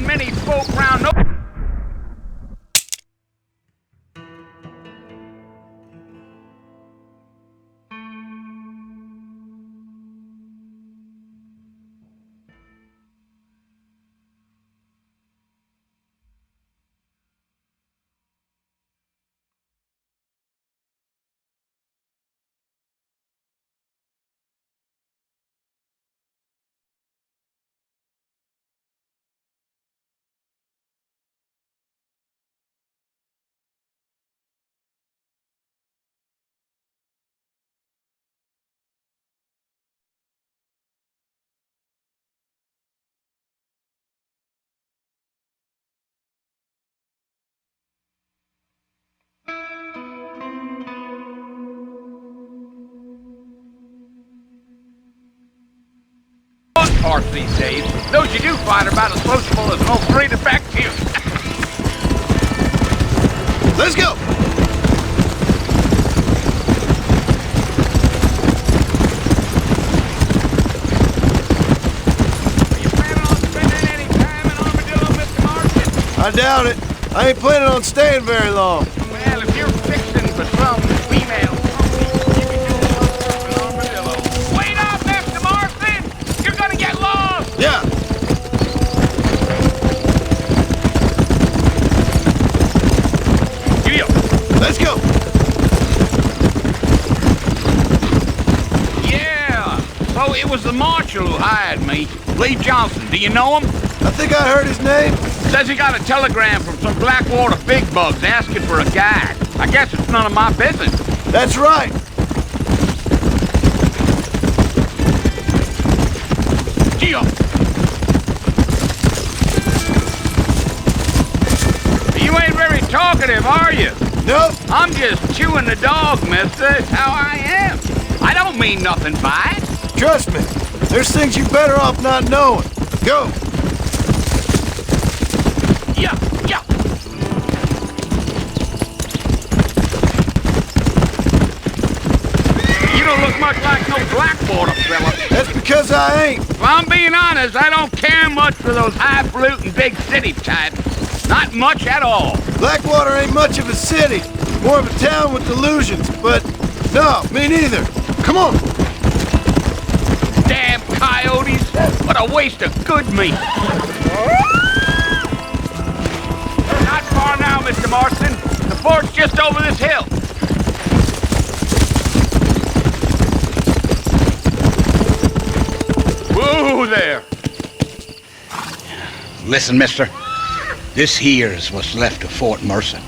find many folk round no... parts these days. Those you do find are about as sociable as an old great effective. Let's go! Are you planning on spending any time in Armadillo, Mr. Marston? I doubt it. I ain't planning on staying very long. Well, if you're fixing for some female you can do in Armadillo. Wait up, Mr. Marston! You're gonna get lost! Yeah. Giddy up. Let's go. Yeah. So it was the marshal who hired me. Lee Johnson. Do you know him? I think I heard his name. Says he got a telegram from some Blackwater big bugs asking for a guide. I guess it's none of my business. That's right. Gee up. You ain't very talkative, are you? Nope. I'm just chewing the dog, mister. It's how I am. I don't mean nothing by it. Trust me. There's things you're better off not knowing. Go. Yeah, yeah. You don't look much like no Blackwater fella. That's because I ain't. If I'm being honest, I don't care much for those highfalutin big city types. Not much at all. Blackwater ain't much of a city. More of a town with delusions, but no, me neither. Come on. Damn coyotes. What a waste of good meat. Not far now, Mr. Marston. The fort's just over this hill. Whoa there. Listen, mister. This here is what's left of Fort Mercer.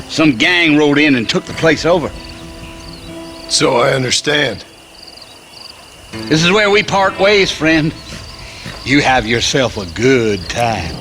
Some gang rode in and took the place over. So I understand. This is where we part ways, friend. You have yourself a good time.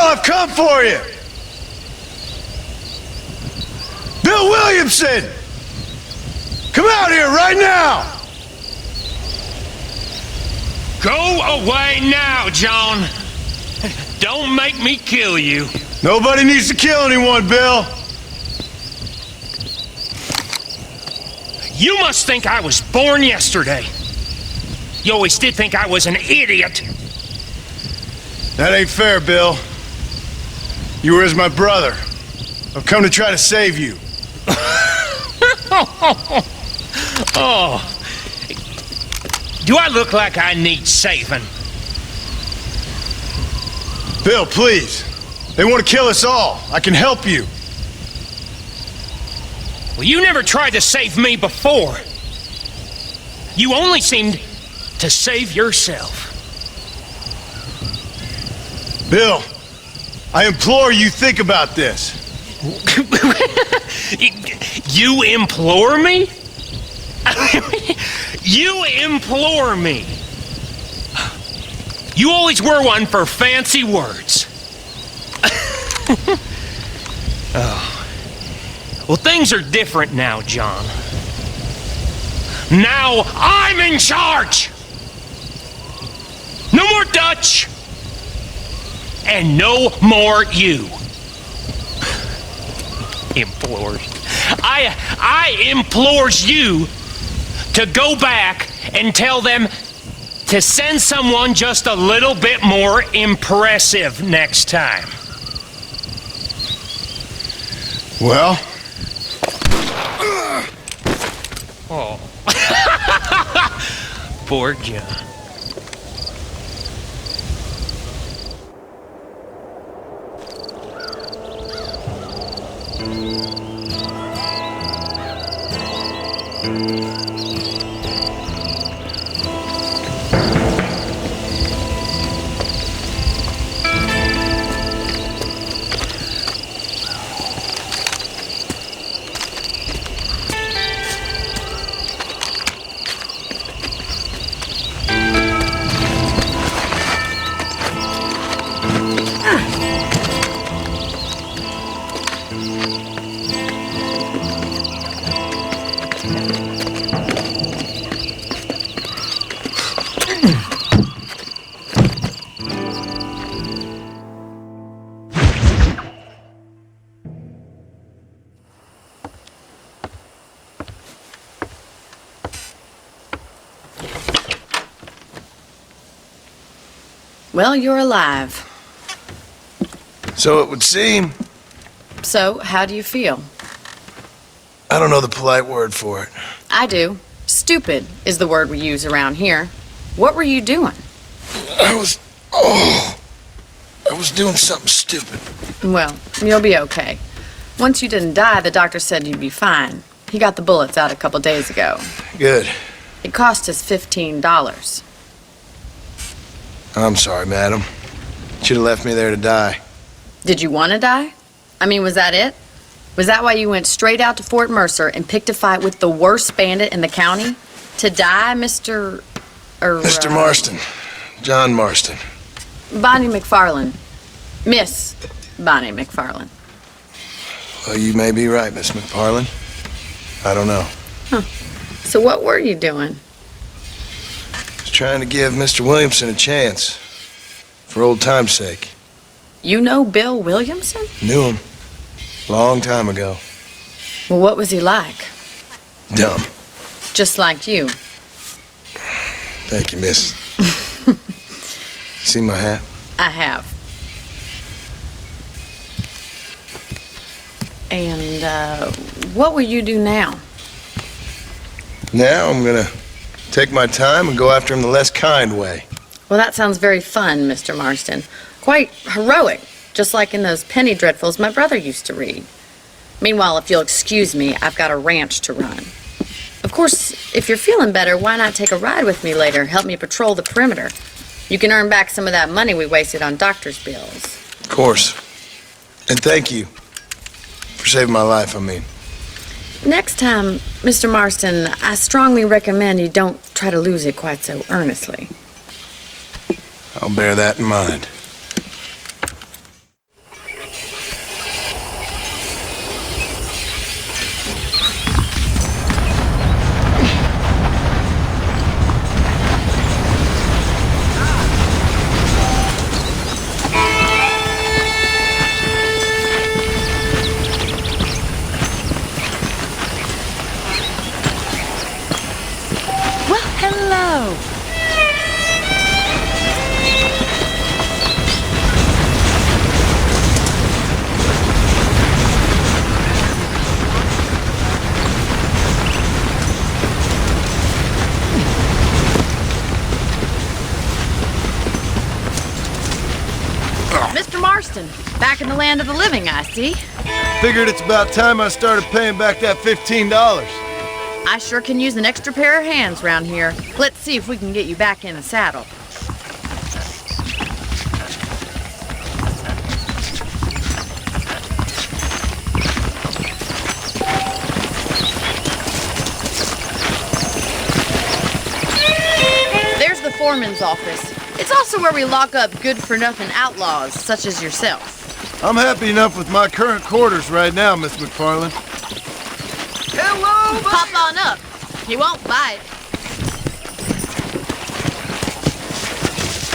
I've come for you! Bill Williamson! Come out here right now! Go away now, John. Don't make me kill you. Nobody needs to kill anyone, Bill. You must think I was born yesterday. You always did think I was an idiot. That ain't fair, Bill. You were as my brother. I've come to try to save you. Oh. Do I look like I need saving? Bill, please. They want to kill us all. I can help you. Well, you never tried to save me before. You only seemed to save yourself. Bill, I implore you, think about this. You implore me? You implore me? You always were one for fancy words. Oh. Well, things are different now, John. Now I'm in charge! No more Dutch! And no more you. Implores. I implores you to go back and tell them to send someone just a little bit more impressive next time. Well? Oh. Poor John. Well, you're alive. So it would seem. So, how do you feel? I don't know the polite word for it. I do. Stupid is the word we use around here. What were you doing? I was doing something stupid. Well, you'll be okay. Once you didn't die, the doctor said you'd be fine. He got the bullets out a couple days ago. Good. It cost us $15. I'm sorry, madam. Should have left me there to die. Did you want to die? I mean, was that it? Was that why you went straight out to Fort Mercer and picked a fight with the worst bandit in the county? To die, Mr. Mr. Marston. John Marston. Bonnie McFarlane. Miss Bonnie McFarlane. Well, you may be right, Miss McFarlane. I don't know. Huh. So what were you doing? Just trying to give Mr. Williamson a chance. For old time's sake. You know Bill Williamson? Knew him. Long time ago. Well, what was he like? Dumb. Just like you. Thank you, miss. See my hat? I have. And, what will you do now? Now I'm gonna take my time and go after him the less kind way. Well, that sounds very fun, Mr. Marston. Quite heroic, just like in those penny dreadfuls my brother used to read. Meanwhile, if you'll excuse me, I've got a ranch to run. Of course, if you're feeling better, why not take a ride with me later? Help me patrol the perimeter. You can earn back some of that money we wasted on doctor's bills. Of course. And thank you. For saving my life, I mean. Next time, Mr. Marston, I strongly recommend you don't try to lose it quite so earnestly. I'll bear that in mind. Mr. Marston, back in the land of the living, I see. Figured it's about time I started paying back that $15. I sure can use an extra pair of hands round here. Let's see if we can get you back in the saddle. There's the foreman's office. It's also where we lock up good-for-nothing outlaws, such as yourself. I'm happy enough with my current quarters right now, Miss McFarland. Hello, Pop on up. He won't bite.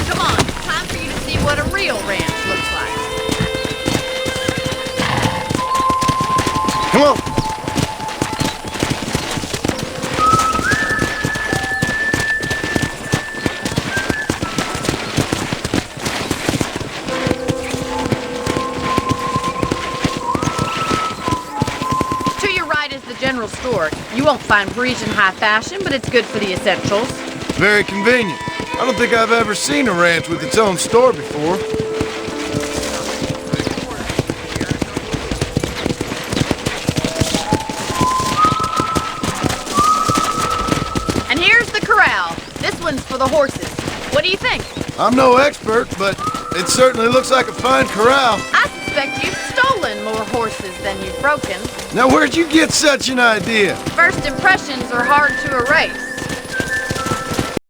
Come on, time for you to see what a real ranch looks like. Come on. To your right is the general store. You won't find Parisian high fashion, but it's good for the essentials. Very convenient. I don't think I've ever seen a ranch with its own store before. And here's the corral. This one's for the horses. What do you think? I'm no expert, but it certainly looks like a fine corral. I suspect you've stolen more horses than you've broken. Now, where'd you get such an idea? First impressions are hard to erase.